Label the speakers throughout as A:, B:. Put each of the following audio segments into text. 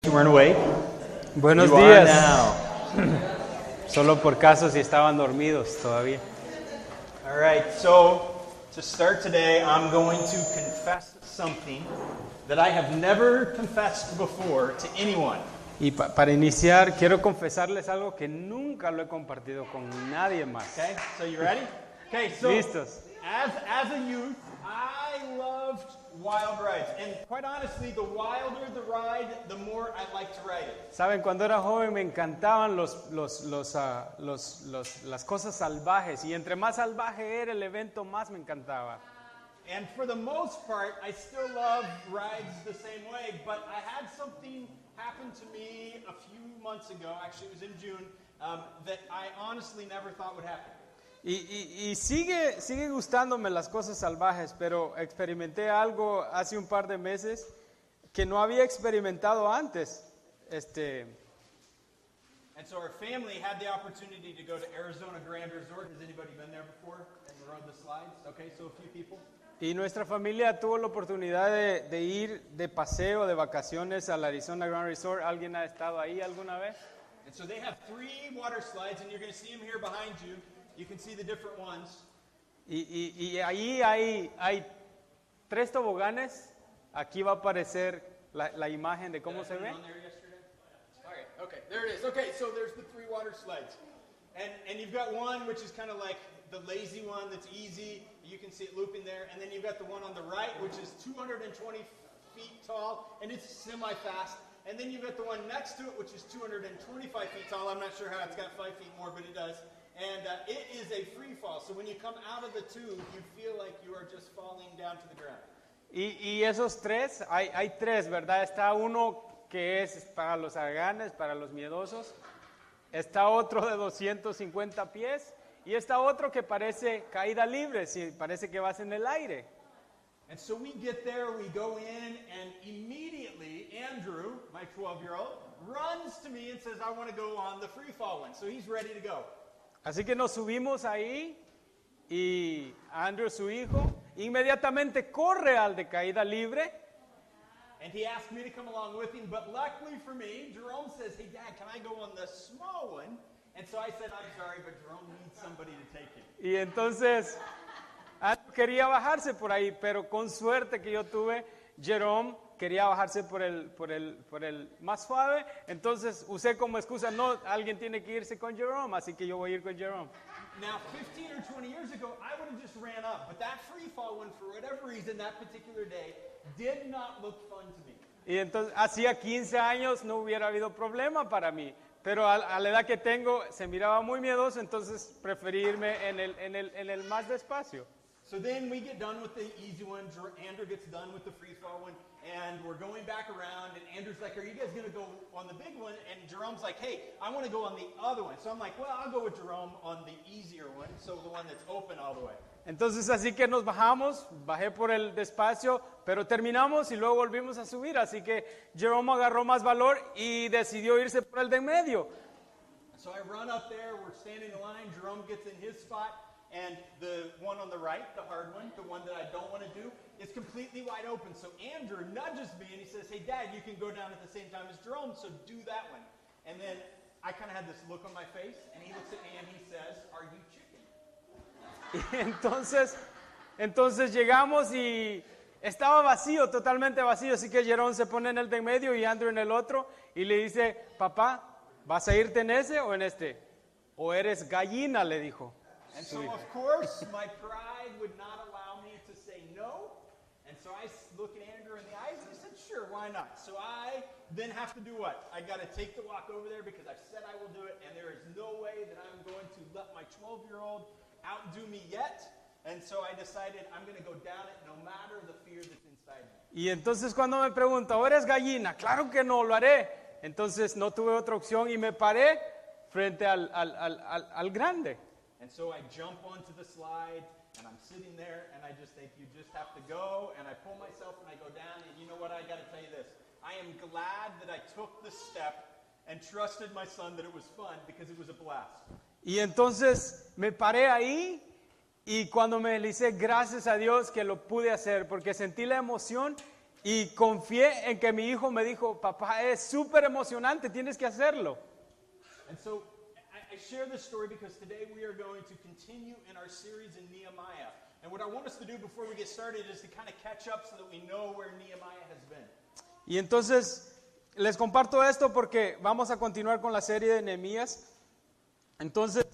A: weren't awake.
B: Buenos
A: You are
B: días.
A: now.
B: Solo por caso si estaban dormidos todavía.
A: All right, so to start today, I'm going to confess something that I have never confessed before to anyone.
B: Y para iniciar, quiero confesarles algo que nunca lo he compartido con nadie más.
A: Okay, so you ready? Okay, so
B: Listos.
A: as a youth, I loved wild rides. And quite honestly, the wilder the ride, the more I like to ride it.
B: Saben, cuando era joven me encantaban las cosas salvajes, y entre más salvaje era el evento, más me encantaba.
A: And for the most part, I still love rides the same way, but I had something happen to me a few months ago, actually it was in June, that I honestly never thought would happen.
B: Y sigue gustándome las cosas salvajes, pero experimenté algo hace un par de meses que no había experimentado antes.
A: And so our family had the opportunity to go to Arizona Grand Resort. Has anybody been there before and rode the slides? Okay, so a few people.
B: Y nuestra familia tuvo la oportunidad de ir de paseo, de vacaciones al Arizona Grand Resort. ¿Alguien ha estado ahí alguna vez?
A: And so they have 3 water slides, and you're going to see them here behind you. You can see the different ones.
B: Y ahí hay 3 toboganes. Aquí va a aparecer la imagen de cómo se ve.
A: On there yesterday? All right, okay, there it is. Okay, so there's the 3 water slides. And you've got one which is kind of like the lazy one that's easy. You can see it looping there. And then you've got the one on the right, which is 220 feet tall, and it's semi-fast. And then you've got the one next to it, which is 225 feet tall. I'm not sure how it's got 5 feet more, but it does. And it is a free fall. So when you come out of the tube, you feel like you are just falling down to the ground.
B: Y esos 3, hay 3, ¿verdad? Está uno que es para los araganes, para los miedosos. Está otro de 250 pies. Y está otro que parece caída libre, sí, parece que vas en el aire.
A: And so we get there, we go in, and immediately Andrew, my 12-year-old, runs to me and says, I want to go on the free fall one. So he's ready to go.
B: Así que nos subimos ahí y Andrew, su hijo, inmediatamente corre al de caída libre.
A: And he asked me to come along with him, but luckily for me, Jerome says, hey, Dad, can I go on the small one? And so I said, I'm sorry, but Jerome needs somebody to take him.
B: Y entonces Andrew quería bajarse por ahí, pero con suerte que yo tuve, Jerome quería bajarse por el más suave. Entonces usé como excusa, no, alguien tiene que irse con Jerome, así que yo voy a ir con Jerome.
A: Now, 15 or 20 years ago, I would have just ran up, but that free fall one, for whatever reason, that particular day, did not look fun to me.
B: Y entonces hacía 15 años no hubiera habido problema para mí, pero a la edad que tengo se miraba muy miedoso, entonces preferí irme en el más despacio.
A: So then we get done with the easy one, Andrew gets done with the free fall one, and we're going back around, and Andrew's like, are you guys going to go on the big one? And Jerome's like, hey, I want to go on the other one. So I'm like, well, I'll go with Jerome on the easier one, so the one that's open all the way.
B: Entonces así que nos bajamos, bajé por el despacio, pero terminamos y luego volvimos a subir, así que Jerome agarró más valor y decidió irse por el de en medio.
A: So I run up there, we're standing in line, Jerome gets in his spot, and the one on the right, the hard one, the one that I don't want to do, is completely wide open. So Andrew nudges me and he says, hey, Dad, you can go down at the same time as Jerome, so do that one. And then I kind of had this look on my face, and he looks at me and he says, are you chicken?
B: Y entonces llegamos y estaba vacío, totalmente vacío, así que Jerome se pone en el de en medio y Andrew en el otro y le dice, papá, ¿vas a irte en ese o en este? ¿O eres gallina?, le dijo.
A: And so, of course, my pride would not allow me to say no. And so I look at Andrew in the eyes and I said, sure, why not? So I then have to do what? I got to take the walk over there because I've said I will do it, and there is no way that I'm going to let my 12-year-old outdo me yet. And so I decided I'm going to go down it no matter the fear that's inside me.
B: Y entonces cuando me pregunta, ¿o eres gallina? Claro que no, lo haré. Entonces no tuve otra opción y me paré frente al grande.
A: And so I jump onto the slide, and I'm sitting there, and I just think, you just have to go, and I pull myself, and I go down, and you know what, I got to tell you this. I am glad that I took the step and trusted my son that it was fun, because it was a blast.
B: Y entonces me paré ahí, y cuando me le hice, gracias a Dios que lo pude hacer, porque sentí la emoción Y confié en que mi hijo me dijo, papá, es súper emocionante, tienes que hacerlo.
A: And so I share this story because today we are going to continue in our series in Nehemiah. And what I want us to do before we get started is to kind of catch up so that we know where Nehemiah has been.
B: Y entonces les comparto esto porque vamos a continuar con la serie de Nehemías. Entonces,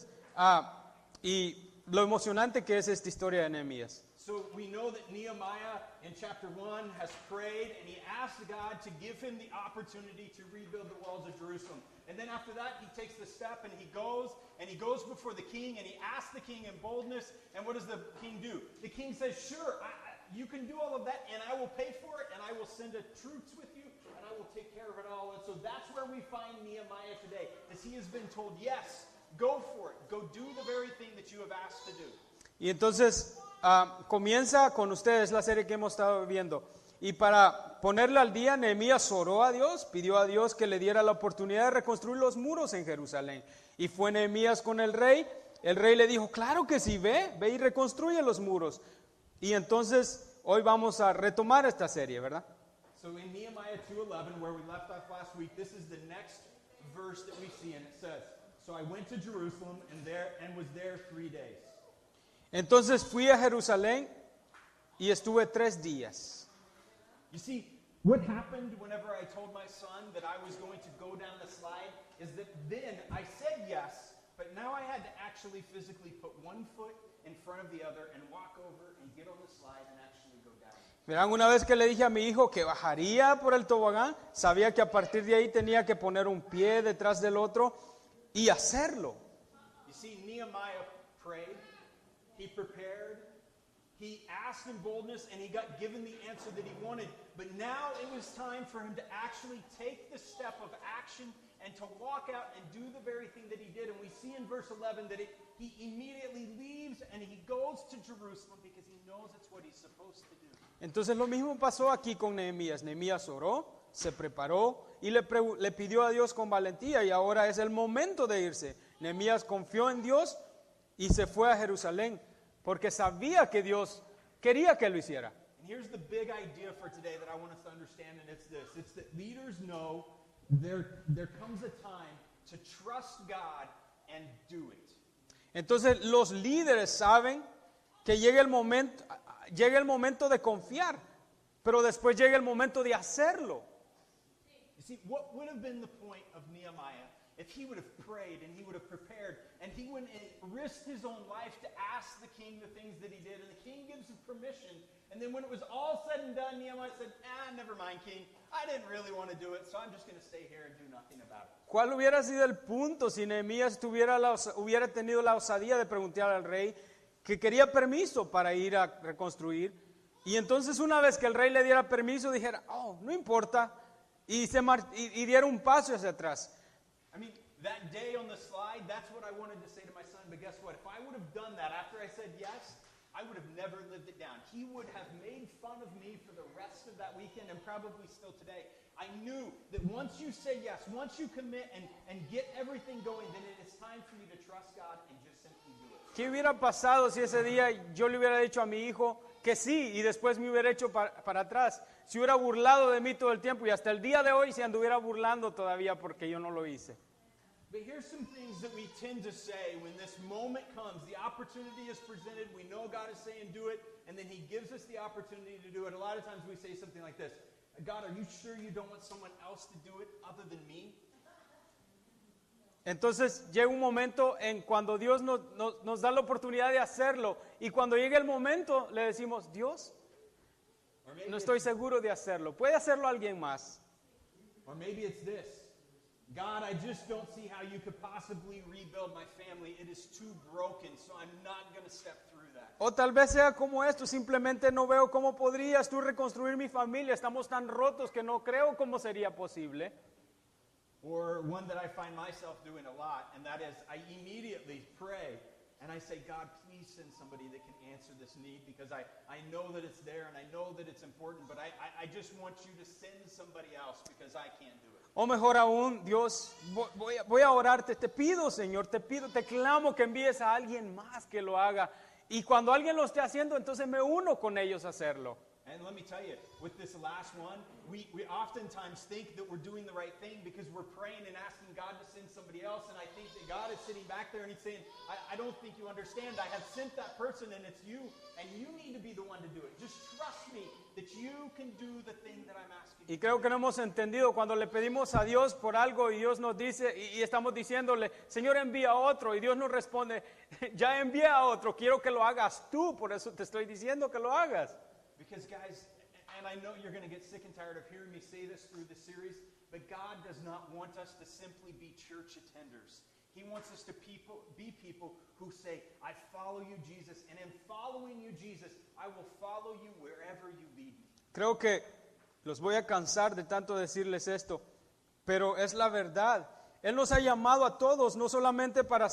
B: y lo emocionante que es esta historia de Nehemías.
A: So we know that Nehemiah in chapter 1 has prayed and he asked God to give him the opportunity to rebuild the walls of Jerusalem. And then after that he takes the step and he goes before the king and he asks the king in boldness. And what does the king do? The king says, sure, you can do all of that and I will pay for it and I will send a troops with you and I will take care of it all. And so that's where we find Nehemiah today, as he has been told, yes, go for it. Go do the very thing that you have asked to do.
B: Y entonces comienza con ustedes la serie que hemos estado viendo. Y para ponerle al día, Nehemías oró a Dios, pidió a Dios que le diera la oportunidad de reconstruir los muros en Jerusalén. Y fue Nehemías con el rey le dijo, claro que sí, ve y reconstruye los muros. Y entonces hoy vamos a retomar esta serie, ¿verdad?
A: So in Nehemiah 2:11, where we left off last week, this is the next verse that we see, and it says, so I went to Jerusalem and was there 3 days.
B: Entonces fui a Jerusalén y estuve 3 días.
A: You see, what happened whenever I told my son that I was going to go down the slide is that then I said yes, but now I had to actually physically put one foot in front of the other and walk over and get on the slide and actually go down.
B: Verán, una vez que le dije a mi hijo que bajaría por el tobogán, sabía que a partir de ahí tenía que poner un pie detrás del otro y hacerlo.
A: You see, Nehemiah prayed, he prepared, he asked in boldness, and he got given the answer that he wanted. But now it was time for him to actually take the step of action and to walk out and do the very thing that he did. And we see in verse 11 that he immediately leaves and he goes to Jerusalem because he knows it's what he's supposed to do.
B: Entonces lo mismo pasó aquí con Nehemías. Nehemías oró, se preparó y le pidió a Dios con valentía y ahora es el momento de irse. Nehemías confió en Dios y se fue a Jerusalén porque sabía que Dios quería que lo hiciera.
A: And here's the big idea for today that I want us to understand, and it's this. It's that leaders know there comes a time to trust God and do it.
B: Entonces los líderes saben que llega el momento de confiar, pero después llega el momento de hacerlo.
A: You see, what would have been the point of Nehemiah if he would have prayed and he would have prepared and he went and risked his own life to ask the king the things that he did, and the king gives him permission, and then when it was all said and done, Nehemiah said, never mind, king, I didn't really want to do it, so I'm just going to stay here and do nothing about it.
B: ¿Cuál hubiera sido el punto si Nehemías hubiera tenido la osadía de preguntar al rey que quería permiso para ir a reconstruir? Y entonces una vez que el rey le diera permiso, dijera, no importa, y diera un paso hacia atrás.
A: I mean, that day on the slide, that's what I wanted to say to my son, but guess what? If I would have done that after I said yes, I would have never lived it down. He would have made fun of me for the rest of that weekend and probably still today. I knew that once you say yes, once you commit and get everything going, then it is time for you to trust God and just simply do it.
B: ¿Qué hubiera pasado si ese día yo le hubiera dicho a mi hijo que sí y después me hubiera hecho para atrás? Se hubiera burlado de mí todo el tiempo y hasta el día de hoy se anduviera burlando todavía porque yo no lo hice.
A: But here's some things that we tend to say when this moment comes. The opportunity is presented. We know God is saying do it, and then he gives us the opportunity to do it. A lot of times we say something like this: God, are you sure you don't want someone else to do it other than me?
B: Entonces llega un momento en cuando Dios nos da la oportunidad de hacerlo y cuando llega el momento le decimos, Dios, no estoy seguro de hacerlo. ¿Puede hacerlo alguien más?
A: Or maybe it's this: God, I just don't see how you could possibly rebuild my family. It is too broken, so I'm not going to step through that.
B: O tal vez sea como esto, simplemente no veo cómo podrías tú reconstruir mi familia. Estamos tan rotos que no creo cómo sería posible.
A: Or one that I find myself doing a lot, and that is I immediately pray and I say, God, please send somebody that can answer this need because I know that it's there and I know that it's important, but I just want you to send somebody else because I can't do it.
B: O mejor aún, Dios, voy a orarte, te pido, Señor, te clamo que envíes a alguien más que lo haga. Y cuando alguien lo esté haciendo, entonces me uno con ellos a hacerlo.
A: And let me tell you, with this last one, we oftentimes think that we're doing the right thing because we're praying and asking God to send somebody else. And I think that God is sitting back there and He's saying, I don't think you understand. I have sent that person and it's you. And you need to be the one to do it. Just trust me that you can do the thing that I'm asking.
B: Y creo que no hemos entendido cuando le pedimos a Dios por algo y Dios nos dice y estamos diciéndole, Señor, envía a otro, y Dios nos responde, ya envié a otro, quiero que lo hagas tú, por eso te estoy diciendo que lo hagas.
A: Because guys, and I know you're going to get sick and tired of hearing me say this through the series, but God does not want us to simply be church attenders. He wants us to be people who say, I follow you, Jesus, and in following you, Jesus, I will follow you wherever you lead me.
B: Creo que los voy a cansar de tanto decirles esto, pero es la verdad. Él nos ha llamado a todos, no solamente para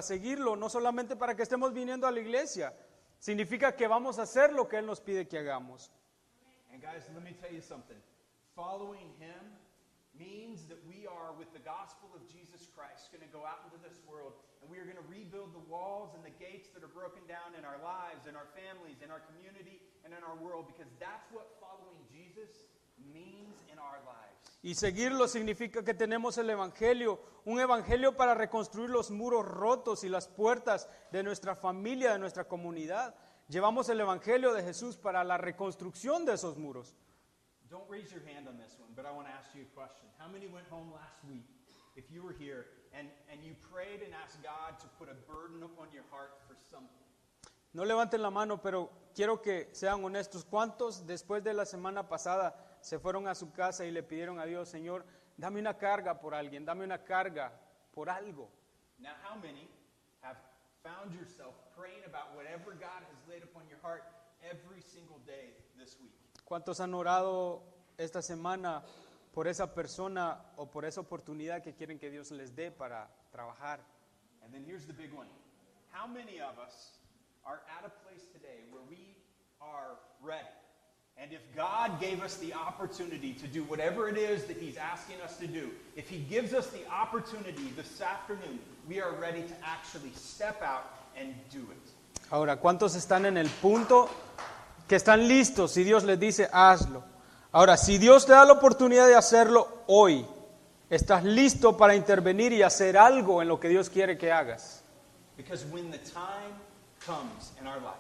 B: seguirlo, no solamente para que estemos viniendo a la iglesia. Significa que vamos a hacer lo que Él nos pide que hagamos.
A: And guys, let me tell you something. Following Him means that we are, with the gospel of Jesus Christ, going to go out into this world and we are going to rebuild the walls and the gates that are broken down in our lives, in our families, in our community, and in our world, because that's what following Jesus means in our lives.
B: Y seguirlo significa que tenemos el evangelio, un evangelio para reconstruir los muros rotos y las puertas de nuestra familia, de nuestra comunidad. Llevamos el evangelio de Jesús para la reconstrucción de esos muros.
A: Don't raise your hand on this one, but I want to ask you a question. How many went home last week, if you were here, and you prayed and asked God to put a burden upon your heart for something?
B: No levanten la mano, pero quiero que sean honestos. ¿Cuántos después de la semana pasada se fueron a su casa y le pidieron a Dios, Señor, dame una carga por alguien, dame una carga por algo?
A: Now, how many have found yourself praying about whatever God has laid upon your heart every single day this week?
B: ¿Cuántos han orado esta semana por esa persona o por esa oportunidad que quieren que Dios les dé para trabajar?
A: And then here's the big one. How many of us are at a place today where we are ready? And if God gave us the opportunity to do whatever it is that He's asking us to do, if He gives us the opportunity this afternoon, we are ready to actually step out and do it.
B: Ahora, ¿cuántos están en el punto que están listos si Dios les dice, hazlo? Ahora, si Dios te da la oportunidad de hacerlo hoy, ¿estás listo para intervenir y hacer algo en lo que Dios quiere que hagas?
A: Because when the time comes in our life,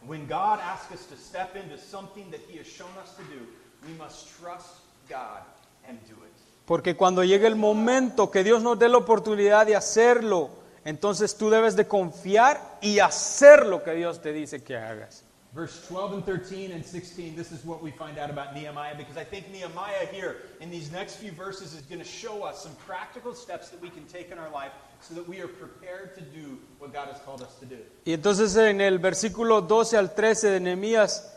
A: when God asks us to step into something that He has shown us to do, we must trust God and do it.
B: Porque cuando llegue el momento que Dios nos dé la oportunidad de hacerlo, entonces tú debes de confiar y hacer lo que Dios te dice que hagas.
A: Verse 12 and 13 and 16, this is what we find out about Nehemiah, because I think Nehemiah here in these next few verses is going to show us some practical steps that we can take in our life so that we are prepared to do what God has called us to do.
B: Y entonces en el versículo 12 al 13 de Nehemías,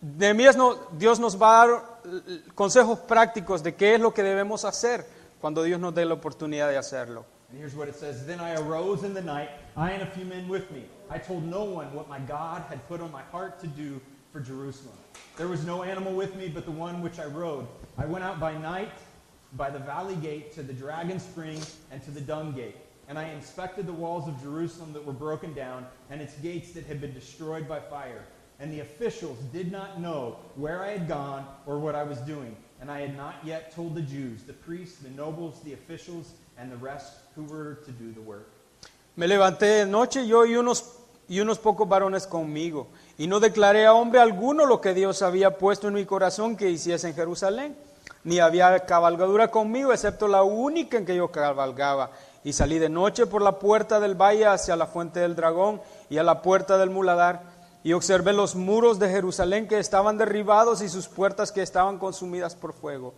B: Dios nos va a dar consejos prácticos de qué es lo que debemos hacer cuando Dios nos dé la oportunidad de hacerlo.
A: And here's what it says. Then I arose in the night, I and a few men with me. I told no one what my God had put on my heart to do for Jerusalem. There was no animal with me but the one which I rode. I went out by night by the valley gate to the dragon spring and to the dung gate. And I inspected the walls of Jerusalem that were broken down and its gates that had been destroyed by fire. And the officials did not know where I had gone or what I was doing. And I had not yet told the Jews, the priests, the nobles, the officials, and the rest who were to do the work.
B: Me levanté de noche yo y unos pocos varones conmigo, y no declaré a hombre alguno lo que Dios había puesto en mi corazón que hiciese en Jerusalén, ni había cabalgadura conmigo, excepto la única en que yo cabalgaba. Y salí de noche por la puerta del valle hacia la fuente del dragón y a la puerta del muladar, y observé los muros de Jerusalén que estaban derribados y sus puertas que estaban consumidas por fuego.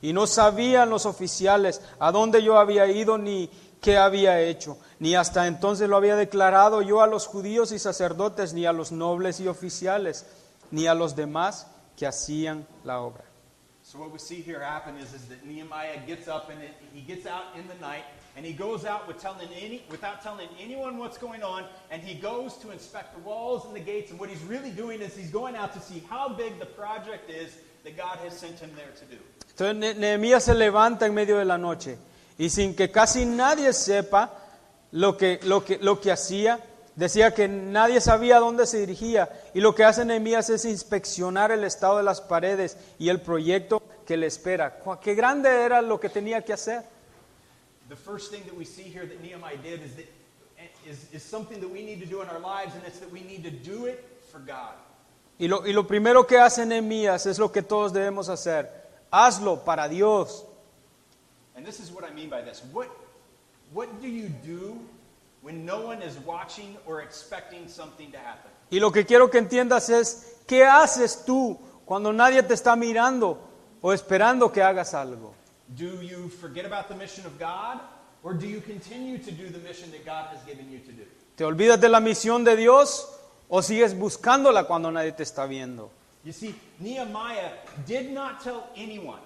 B: Y no sabían los oficiales a dónde yo había ido ni qué había hecho, ni hasta entonces lo había declarado yo a los judíos y sacerdotes, ni a los nobles y oficiales, ni a los demás que hacían la obra.
A: So what we see here happen is that Nehemiah gets up and he gets out in the night and he goes out without telling anyone what's going on, and he goes to inspect the walls and the gates, and what he's really doing is he's going out to see how big the project is that God has sent him there to do.
B: Entonces Nehemías se levanta en medio de la noche y sin que casi nadie sepa lo que hacía, decía que nadie sabía a dónde se dirigía y lo que hace Nehemías es inspeccionar el estado de las paredes y el proyecto que le espera. Qué grande era lo que tenía que hacer.
A: The first thing that we see here that Nehemiah did is something that we need to do in our lives, and it's that we need to do it for God.
B: Y lo primero que hace Nehemías es lo que todos debemos hacer. Hazlo para Dios.
A: And this is what I mean by this. What do you do when no one is watching or expecting something to happen?
B: Y lo que quiero que entiendas es, ¿qué haces tú cuando nadie te está mirando o esperando que hagas algo?
A: Do you forget about the mission of God, or do you continue to do the mission that God has given you to do?
B: ¿Te olvidas de la misión de Dios o sigues buscándola cuando nadie te está viendo?
A: You see, Nehemiah did not tell anyone.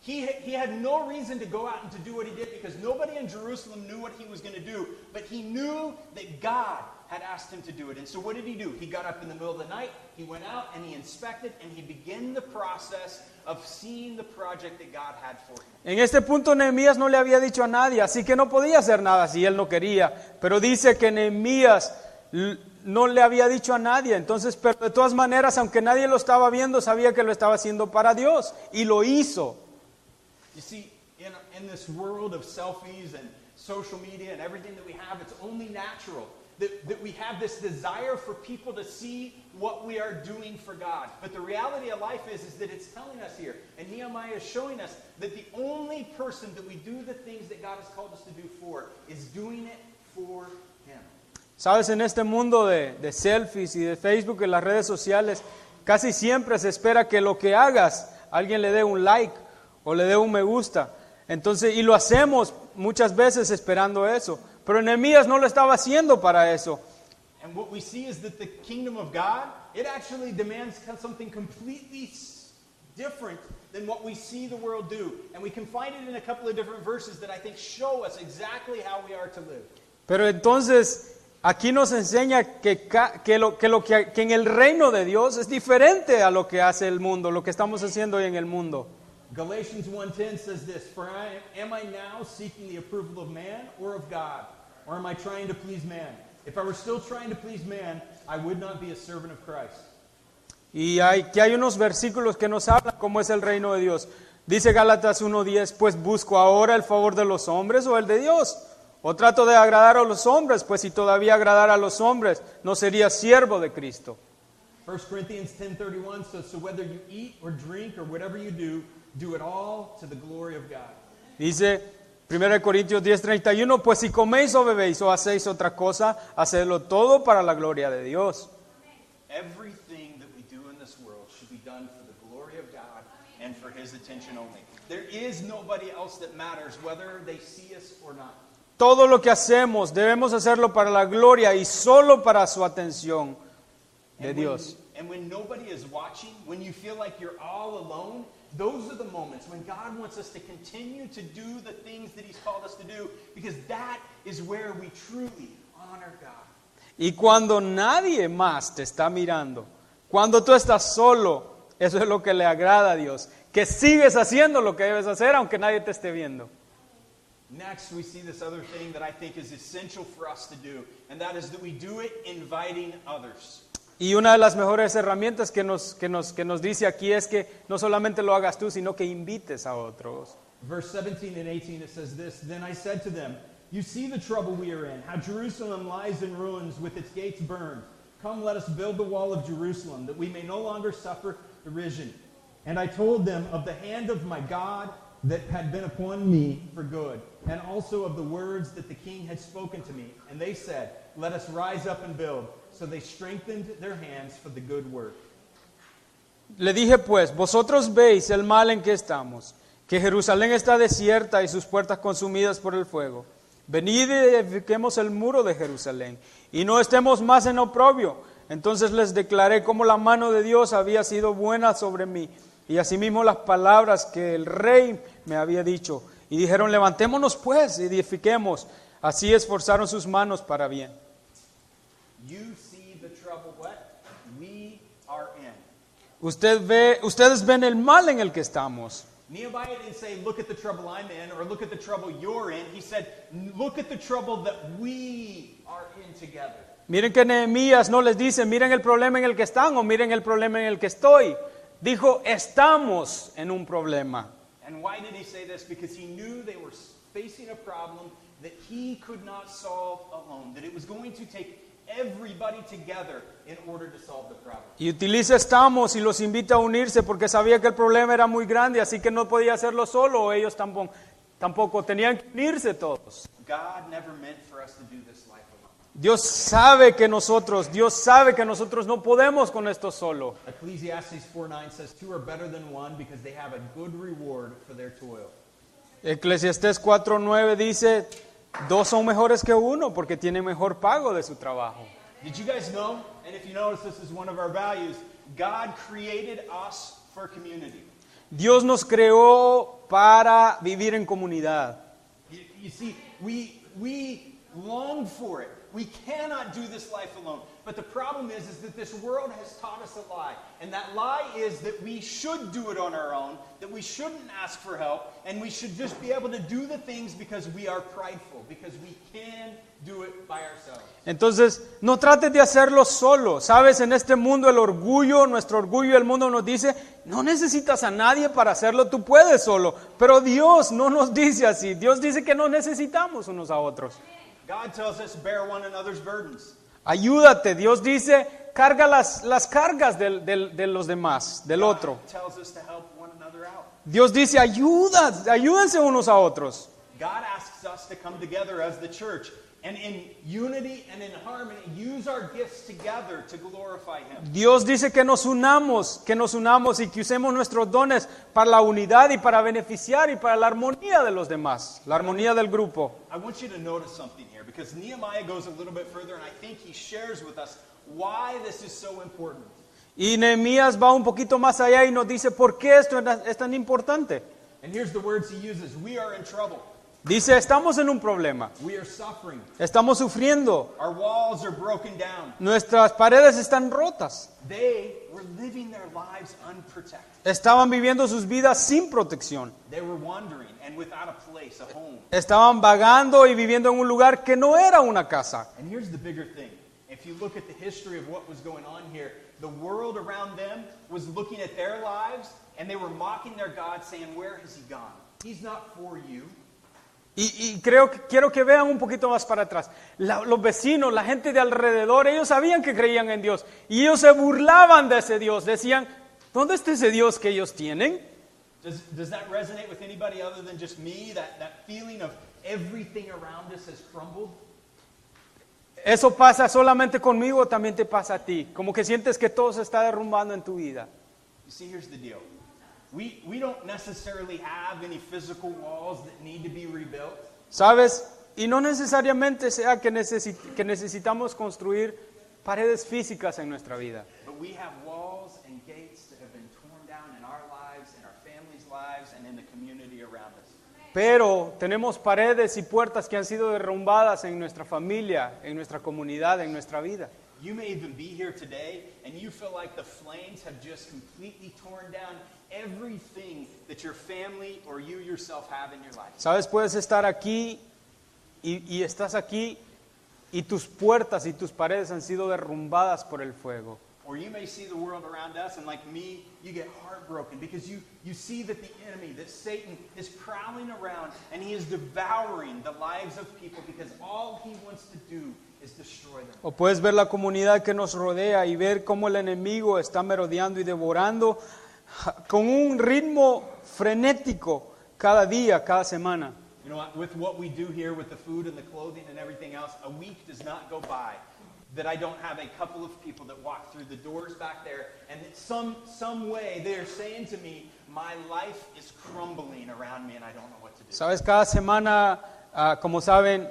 A: He had no reason to go out and to do what he did because nobody in Jerusalem knew what he was going to do, but he knew that God had asked him to do it. And so what did he do? He got up in the middle of the night, he went out and he inspected and he began the process of seeing the project that God had for him.
B: En este punto Nehemías no le había dicho a nadie, así que no podía hacer nada si él no quería. Pero dice que Nehemías no le había dicho a nadie. Entonces, pero de todas maneras, aunque nadie lo estaba viendo, sabía que lo estaba haciendo para Dios y lo hizo.
A: You see, in this world of selfies and social media and everything that we have, it's only natural that we have this desire for people to see what we are doing for God. But the reality of life is that it's telling us here, and Nehemiah is showing us that the only person that we do the things that God has called us to do for is doing it for Him.
B: Sabes, en este mundo de selfies y de Facebook y las redes sociales, casi siempre se espera que lo que hagas, alguien le dé un like o le dé un me gusta. Entonces, y lo hacemos muchas veces esperando eso. Pero Nehemías no lo estaba haciendo para eso.
A: And what we see is that the kingdom of God, it actually demands something completely different than what we see the world do. And we can find it in a couple of different verses that I think show us exactly how we are to live.
B: Pero entonces, aquí nos enseña que en el reino de Dios es diferente a lo que hace el mundo, lo que estamos haciendo hoy en el mundo.
A: Galatians 1:10 says this, "For am I now seeking the approval of man or of God? Or am I trying to please man? If I were still trying to please man, I would not be a servant of Christ."
B: Y aquí hay unos versículos que nos hablan cómo es el reino de Dios. Dice Gálatas 1:10, pues busco ahora el favor de los hombres o el de Dios. O trato de agradar a los hombres, pues si todavía agradara a los hombres, no sería siervo de Cristo.
A: 1 Corinthians 10:31 says, "So whether you eat or drink or whatever you do it all to the glory of God."
B: Dice 1 Corintios 10:31, pues si coméis o bebéis o hacéis otra cosa, hacedlo todo para la gloria de Dios.
A: Everything that we do in this world should be done for the glory of God and for His attention only. There is nobody else that matters whether they see us or not.
B: Todo lo que hacemos debemos hacerlo para la gloria y solo para su atención de Dios.
A: And when nobody is watching, when you feel like you're all alone, those are the moments when God wants us to continue to do the things that He's called us to do, because that is where we truly honor God.
B: Y cuando nadie más te está mirando, cuando tú estás solo, eso es lo que le agrada a Dios, que sigues haciendo lo que debes hacer aunque nadie te esté viendo.
A: Next, we see this other thing that I think is essential for us to do, and that is that we do it inviting others.
B: Y una de las mejores herramientas que nos dice aquí es que no solamente lo hagas tú, sino que invites a otros.
A: Verse 17 and 18, it says this, "Then I said to them, you see the trouble we are in, how Jerusalem lies in ruins with its gates burned. Come, let us build the wall of Jerusalem, that we may no longer suffer derision. And I told them of the hand of my God that had been upon me for good, and also of the words that the king had spoken to me. And they said, let us rise up and build. So they strengthened their hands for the good work."
B: Le dije pues, vosotros veis el mal en que estamos, que Jerusalén está desierta y sus puertas consumidas por el fuego. Venid y edifiquemos el muro de Jerusalén, y no estemos más en oprobio. Entonces les declaré cómo la mano de Dios había sido buena sobre mí, y asimismo las palabras que el rey me había dicho. Y dijeron, levantémonos pues, y edifiquemos. Así esforzaron sus manos para bien.
A: You see the trouble what we are in.
B: Ustedes ven el mal en el que estamos.
A: Nehemiah didn't say, look at the trouble I'm in or look at the trouble you're in. He said, look at the trouble that we are in together.
B: Miren que Nehemías no les dice, miren el problema en el que están o miren el problema en el que estoy. Dijo, estamos en un problema.
A: And why did he say this? Because he knew they were facing a problem that he could not solve alone, that it was going to take everybody together in order to solve the problem.
B: Y utiliza estamos y los invita a unirse porque sabía que el problema era muy grande, así que no podía hacerlo solo, o ellos tampoco tenían que unirse todos.
A: God never meant for us to do this life alone.
B: Dios sabe que nosotros no podemos con esto solo.
A: Ecclesiastes 4:9 says, two are better than one because they have a good reward for their toil.
B: Eclesiastés 4:9 dice, dos son mejores que uno porque tienen mejor pago de su trabajo.
A: Did you guys know, and if you notice this is one of our values, God created us for community.
B: Dios nos creó para vivir en comunidad.
A: You see, we long for it. We cannot do this life alone. But the problem is that this world has taught us a lie. And that lie is that we should do it on our own, that we shouldn't ask for help, and we should just be able to do the things because we are prideful, because we can do it by ourselves.
B: Entonces, no trates de hacerlo solo. Sabes, en este mundo nuestro orgullo, el mundo nos dice, no necesitas a nadie para hacerlo, tú puedes solo. Pero Dios no nos dice así. Dios dice que nos necesitamos unos a otros.
A: God tells us bear one another's burdens.
B: Ayúdate. Dios dice, carga las cargas de los demás, del otro.
A: God tells us to help one another out.
B: Dios dice, ayúdense unos a otros.
A: God asks us to come together as the church and in unity and in harmony use our gifts together to glorify Him.
B: Dios dice que nos unamos y que usemos nuestros dones para la unidad y para beneficiar y para la armonía de los demás, la armonía del grupo.
A: I want you to notice something here because Nehemiah goes a little bit further and I think he shares with us why this is so important.
B: Y Nehemías va un poquito más allá y nos dice por qué esto es tan importante.
A: And here's the words he uses. We are in trouble.
B: Dice, estamos en un problema,
A: We are suffering.
B: estamos sufriendo,
A: Our walls are broken down.
B: nuestras paredes están rotas,
A: They were living their lives unprotected.
B: estaban viviendo sus vidas sin protección,
A: They were wandering and without a place, a home.
B: estaban vagando y viviendo en un lugar que no era una casa.
A: And here's the bigger thing. If you look at the history of what was going on here, the world around them was looking at their lives and they were mocking their God saying, where has he gone? He's not for you.
B: Y quiero que vean un poquito más para atrás. Los vecinos, la gente de alrededor, ellos sabían que creían en Dios. Y ellos se burlaban de ese Dios. Decían, ¿dónde está ese Dios que ellos tienen?
A: Does that resonate with anybody other than just me? That feeling of everything around us has crumbled?
B: ¿Eso pasa solamente conmigo o también te pasa a ti? Como que sientes que todo se está derrumbando en tu vida.
A: You see, here's the deal. We don't necessarily have any physical walls that need to be rebuilt.
B: ¿Sabes? Y no necesariamente sea que necesitamos construir paredes físicas en nuestra vida.
A: But we have walls and gates that have been torn down in our lives, in our families' lives, and in the community around us.
B: Pero tenemos paredes y puertas que han sido derrumbadas en nuestra familia, en nuestra comunidad, en nuestra vida.
A: You may even be here today and you feel like the flames have just completely torn down everything that your family or you yourself have in your life.
B: ¿Sabes? Puedes estar aquí y estás aquí y tus puertas y tus paredes han sido derrumbadas por el fuego.
A: Or you may see the world around us and like me, you get heartbroken because you see that the enemy, that Satan is prowling around and he is devouring the lives of people because all he wants to do is destroy them.
B: O puedes ver la comunidad que nos rodea y ver cómo el enemigo está merodeando y devorando con un ritmo frenético cada día, cada semana.
A: You know, with what we do here with the food and the clothing and everything else, a week does not go by that I don't have a couple of people that walk through the doors back there and that some way they're saying to me, my life is crumbling around me and I don't know what to do.
B: Sabes, cada semana, como saben,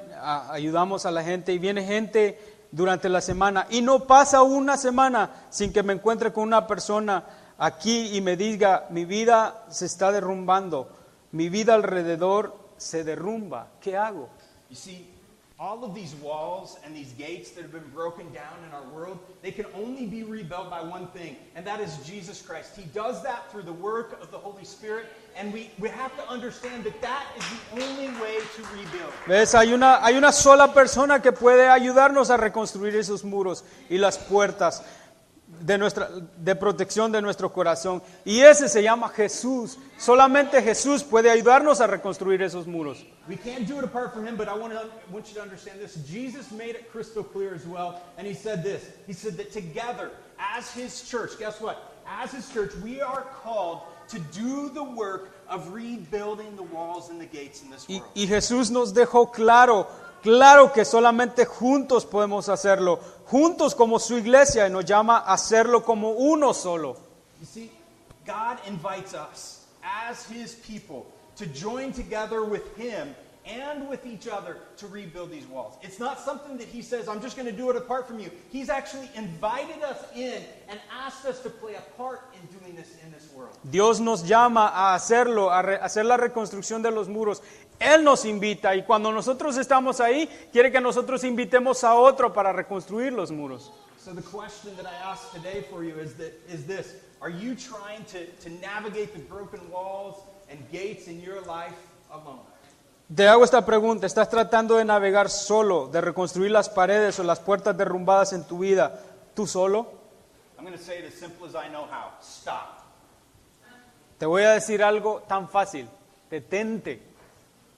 B: ayudamos a la gente y viene gente durante la semana y no pasa una semana sin que me encuentre con una persona aquí y me diga, mi vida se está derrumbando, mi vida alrededor se derrumba, ¿qué hago?
A: You see, All of these walls and these gates that have been broken down in our world, they can only be rebuilt by one thing, and that is Jesus Christ. He does that through the work of the Holy Spirit, and we have to understand that that is the only way to rebuild.
B: ¿Ves? Hay una sola persona que puede ayudarnos a reconstruir esos muros y las puertas de protección de nuestro corazón. Y ese se llama Jesús. Solamente Jesús puede ayudarnos a reconstruir esos muros.
A: We can't do it apart from him, but I want you to understand this. Jesus made it crystal clear as well, and he said this. He said that together, as his church, guess what? As his church, we are called to do the work of rebuilding the walls and the gates in this world.
B: Y Jesús nos dejó claro que solamente juntos podemos hacerlo. Juntos como su iglesia, y nos llama a hacerlo como uno solo.
A: You see, God invites us as his people to join together with him and with each other to rebuild these walls. It's not something that he says, I'm just going to do it apart from you. He's actually invited us in and asked us to play a part in doing this in this world.
B: Dios nos llama a hacerlo, a hacer la reconstrucción de los muros. Él nos invita, y cuando nosotros estamos ahí, quiere que nosotros invitemos a otro para reconstruir los muros.
A: So the question that I ask today for you is this. Are you trying to navigate the broken walls and gates in your life alone?
B: Te hago esta pregunta: ¿estás tratando de navegar solo, de reconstruir las paredes o las puertas derrumbadas en tu vida, tú solo?
A: I'm going to say it as simple as I know how. Stop.
B: Te voy a decir algo tan fácil: detente.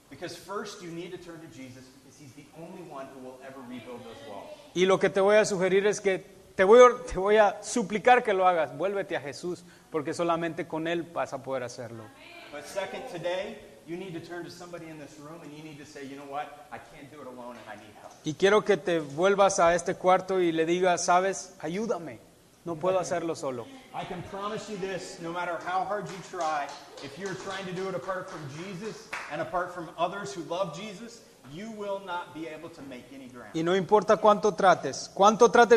A: Because first you need to turn to Jesus, because he's the only one who will ever rebuild those walls.
B: Y lo que te voy a sugerir es que te voy a suplicar que lo hagas. Vuélvete a Jesús, porque solamente con Él vas a poder hacerlo.
A: But second, today, you need to turn to somebody in this room and you need to say, you know what, I can't do it alone and I need help.
B: Y quiero que te vuelvas a este cuarto y le digas: sabes, ayúdame, no puedo hacerlo solo.
A: I can promise you this, no matter how hard you try, if you're trying to do it apart from Jesus and apart from others who love Jesus, you will not be able to make any ground.
B: Y no importa cuánto trates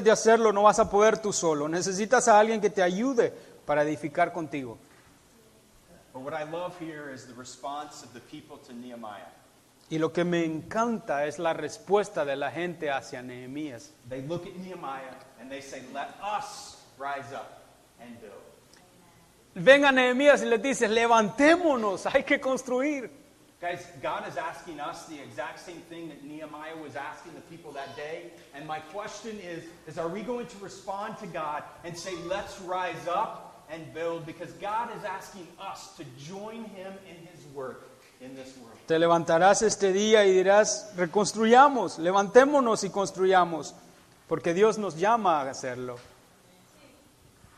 B: de hacerlo, no vas a poder tú solo. Necesitas a alguien que te ayude para edificar contigo.
A: But what I love here is the response of the people to Nehemiah.
B: Y lo que me encanta es la respuesta de la gente hacia Nehemías.
A: They look at Nehemiah and they say, let us rise up and build.
B: Ven a Nehemías y les dice: levantémonos, hay que construir.
A: Guys, God is asking us the exact same thing that Nehemiah was asking the people that day. And my question is are we going to respond to God and say, let's rise up and build? Because God is asking us to join him in his work in this world.
B: Te levantarás este día y dirás: reconstruyamos, levantémonos y construyamos, porque Dios nos llama a hacerlo.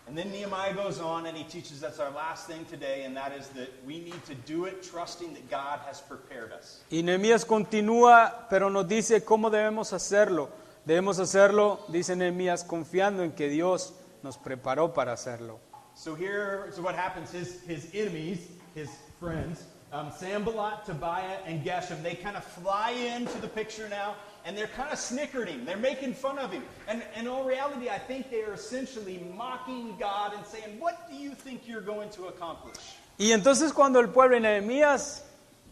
A: And then Nehemiah goes on and he teaches us our last thing today, and that is that we need to do it trusting that God has prepared us.
B: Y Nehemías continúa, pero nos dice cómo debemos hacerlo. Debemos hacerlo, dice Nehemías, confiando en que Dios nos preparó para hacerlo.
A: So here's what happens. His enemies, his friends, Sanballat, Tobiah, and Geshem, they kind of fly into the picture now, and they're kind of snickering him. They're making fun of him. And in all reality, I think they are essentially mocking God and saying, what do you think you're going to accomplish?
B: Y entonces cuando el pueblo y Nehemías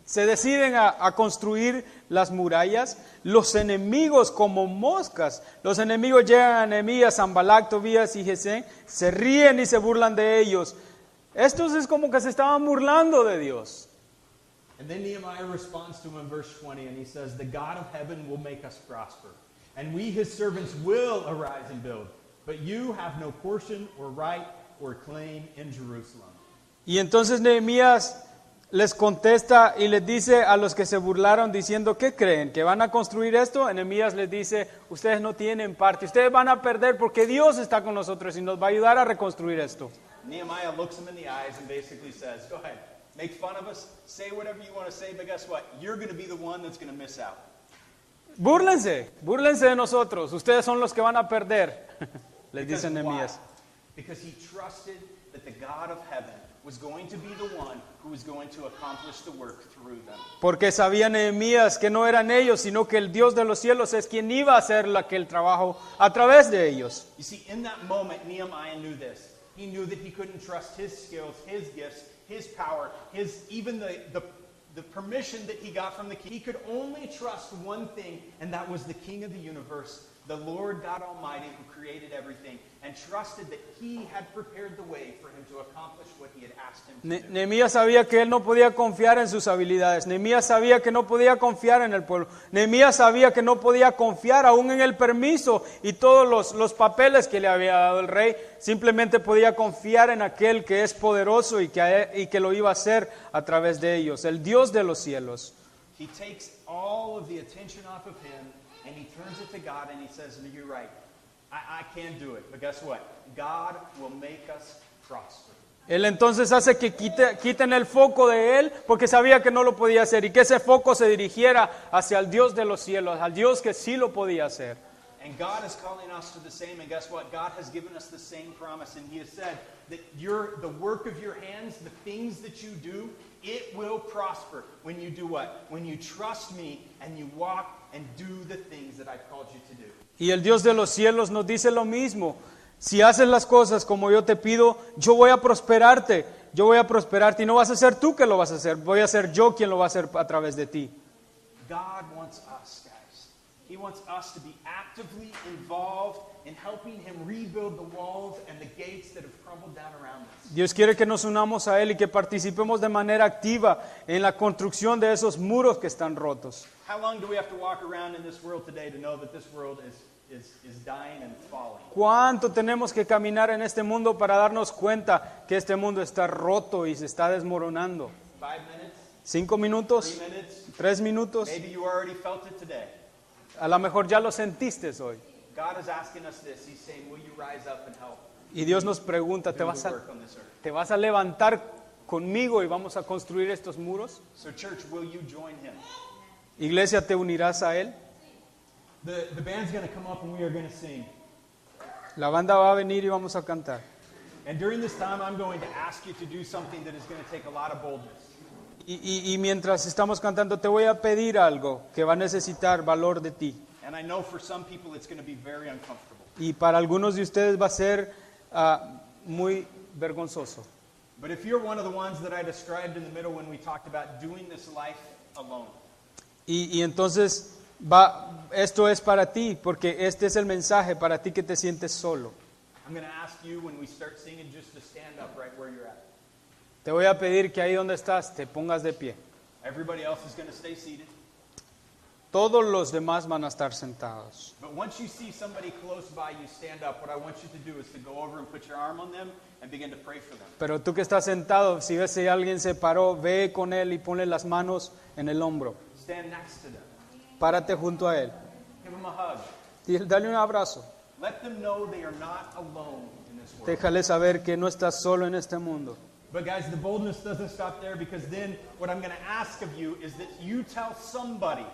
B: se deciden a construir las murallas, los enemigos como moscas, los enemigos llegan a Nehemías, Sanballat, Tobías y Gesem, se ríen y se burlan de ellos. Estos es como que se estaban burlando de Dios.
A: And then Nehemiah responds to him in verse 20, and he says, the God of heaven will make us prosper, and we his servants will arise and build, but you have no portion or right or claim in Jerusalem.
B: Y entonces Nehemías les contesta y les dice a los que se burlaron diciendo: ¿qué creen? ¿Que van a construir esto? Nehemías les dice: ustedes no tienen parte, ustedes van a perder porque Dios está con nosotros y nos va a ayudar a reconstruir esto.
A: Nehemiah looks him in the eyes and basically says, go ahead, make fun of us, say whatever you want to say, but guess what? You're going to be the one that's going to miss out.
B: Búrlense de nosotros, ustedes son los que van a perder, les dice Nehemías.
A: Because he trusted that the God of heaven was going to be the one who was going to accomplish the work through them.
B: Porque sabía Nehemías que no eran ellos, sino que el Dios de los cielos es quien iba a hacer aquel trabajo a través de ellos.
A: You see, in that moment, Nehemiah knew this. He knew that he couldn't trust his skills, his gifts, his power, even the the permission that he got from the king. He could only trust one thing, and that was the King of the universe, the Lord God Almighty, who created everything, and trusted that he had prepared the way for him to accomplish what he had asked him to do.
B: Nehemías sabía que él no podía confiar en sus habilidades. Nehemías sabía que no podía confiar en el pueblo. Nehemías sabía que no podía confiar aún en el permiso y todos los papeles que le había dado el rey. Simplemente podía confiar en aquel que es poderoso y que lo iba a hacer a través de ellos, el Dios de los cielos.
A: He takes all of the attention off of him, and he turns it to God, and he says, you're right, I can't do it. But guess what? God will make us prosper.
B: Él entonces hace que quiten el foco de él porque sabía que no lo podía hacer y que ese foco se dirigiera hacia el Dios de los cielos, al Dios que sí lo podía hacer.
A: And God is calling us to the same, and guess what? God has given us the same promise, and he has said that the work of your hands, the things that you do, it will prosper when you do what? When you trust me and you walk and do the things that I've called you to do.
B: Y el Dios de los cielos nos dice lo mismo. Si haces las cosas como yo te pido, yo voy a prosperarte. Yo voy a prosperarte y no vas a ser tú que lo vas a hacer. Voy a ser yo quien lo va a hacer a través de ti.
A: God wants us, guys. He wants us to be actively involved in helping him rebuild the walls and the gates that have crumbled down around us.
B: Dios quiere que nos unamos a Él y que participemos de manera activa en la construcción de esos muros que están rotos.
A: How long do we have to walk around in this world today to know that this world is dying and falling?
B: ¿Cuánto tenemos que caminar en este mundo para darnos cuenta que este mundo está roto y se está desmoronando?
A: 5 minutes?
B: 5 minutos,
A: 3 minutes?
B: 3 minutos,
A: Maybe you already felt it today.
B: a lo mejor ya lo sentiste hoy.
A: God is asking us this. He's saying, will you rise up and help
B: Y Dios nos pregunta,
A: do
B: ¿te vas
A: the
B: a,
A: work on this earth?
B: te vas a levantar conmigo y vamos a construir estos muros?
A: So church, will you join him?
B: Iglesia, ¿te unirás a Él?
A: The band's going to come up and we are going to sing.
B: La banda va a venir y vamos a cantar.
A: And during this time, I'm going to ask you to do something that is going to take a lot of boldness.
B: Y mientras estamos cantando, te voy a pedir algo que va a necesitar valor de ti.
A: And I know for some people it's going to be very uncomfortable.
B: Y para algunos de ustedes va a ser muy vergonzoso.
A: But if you're one of the ones that I described in the middle when we talked about doing this life alone,
B: Y entonces esto es para ti, porque este es el mensaje para ti que te sientes solo.
A: I'm going to ask you when we start singing just to stand up right where you're at.
B: Te voy a pedir que ahí donde estás te pongas de pie.
A: Everybody else is going to stay seated.
B: Todos los demás van a estar sentados.
A: But once you see somebody close by you stand up, what I want you to do is to go over and put your arm on them and begin to pray for them.
B: Pero tú que estás sentado, si ves que alguien se paró, ve con él y ponle las manos en el hombro.
A: Stand next to them.
B: Párate junto a él.
A: Give them a hug.
B: Y dale un abrazo.
A: Let them know they are not alone in this world.
B: Déjale saber que no estás solo en este mundo.
A: But guys, the boldness doesn't stop there, because then what I'm going to ask of you is that you tell somebody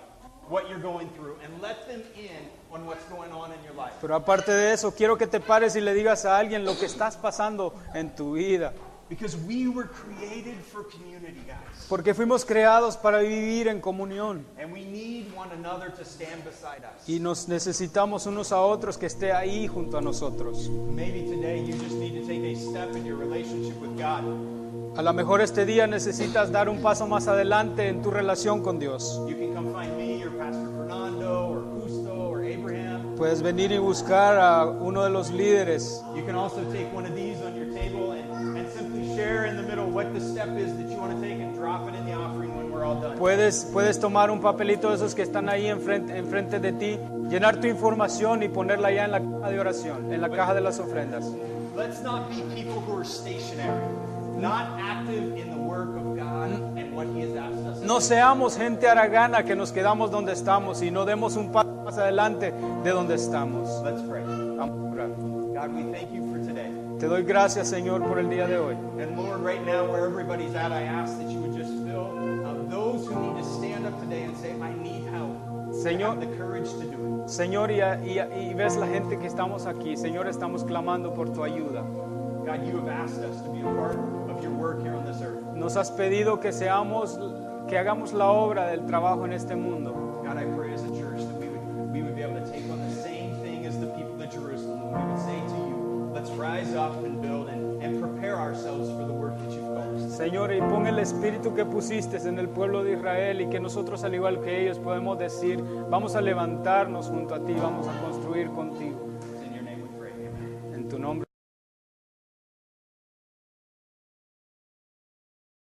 A: what you're going through and let them in on what's going on in your life.
B: Pero aparte de eso, quiero que te pares y le digas a alguien lo que estás pasando en tu vida.
A: Because we were created for community, guys.
B: Porque fuimos creados para vivir en comunión.
A: And we need one another to stand beside us.
B: Y nos necesitamos unos a otros que esté ahí junto a nosotros.
A: Maybe today you just need to take a step in your relationship with God.
B: A lo mejor este día necesitas dar un paso más adelante en tu relación con Dios.
A: You can come find me or Pastor Fernando or Justo or Abraham.
B: Puedes venir y buscar a uno de los líderes.
A: You can also take one of these on your table and simply share in the middle what the step is that you want to take and drop it in the offering when we're all done.
B: Puedes tomar un papelito de esos que están ahí enfrente de ti, llenar tu información y ponerla allá en la caja de oración, en la caja de las ofrendas.
A: Let's not be people who are stationary, not active in the work of God and what He has asked us to do.
B: No seamos gente haragana que nos quedamos donde estamos y no demos un paso más adelante de donde estamos.
A: Let's pray.
B: Vamos a orar.
A: God, we thank you for today.
B: Te doy gracias, Señor, por el día de hoy.
A: And Lord, right now, where everybody's at, I ask that you would just fill those who need to stand up today and say, I need help.
B: Señor,
A: Have the courage to do it.
B: Señor, y ves la gente que estamos aquí. Señor, estamos clamando por tu ayuda.
A: God, you have asked us to be a part of your work here on this earth.
B: Nos has pedido que hagamos la obra del trabajo en este mundo.
A: God, I pray as a church that we would be able to take on the same thing as the people of Jerusalem. And we would say to you, let's rise up and build and prepare ourselves for the work that you've called us to do.
B: Señor, y pon el espíritu que pusiste en el pueblo de Israel y que nosotros, al igual que ellos, podemos decir, vamos a levantarnos junto a ti, vamos a construir contigo.